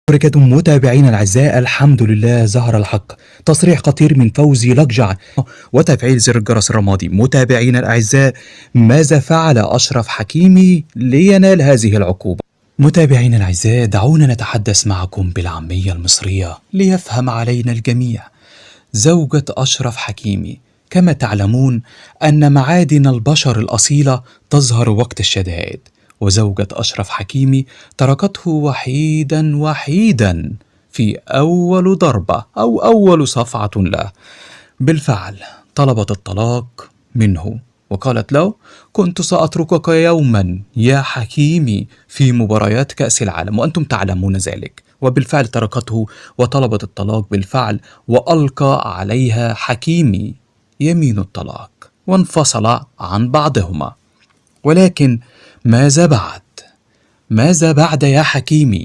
بركاته متابعينا الأعزاء، الحمد لله ظهر الحق. تصريح خطير من فوزي لقجع وتفعيل زر الجرس الرمادي. متابعينا الأعزاء، ماذا فعل أشرف حكيمي لينال هذه العقوبة؟ متابعينا الأعزاء، دعونا نتحدث معكم بالعامية المصرية ليفهم علينا الجميع. زوجة أشرف حكيمي، كما تعلمون أن معادن البشر الأصيلة تظهر وقت الشدائد، وزوجة أشرف حكيمي تركته وحيدا في أول ضربة أو أول صفعة له. بالفعل طلبت الطلاق منه وقالت له: كنت سأتركك يوما يا حكيمي في مباريات كأس العالم وأنتم تعلمون ذلك. وبالفعل تركته وطلبت الطلاق بالفعل، وألقى عليها حكيمي يمين الطلاق وانفصل عن بعضهما. ولكن ماذا بعد؟ ماذا بعد يا حكيمي؟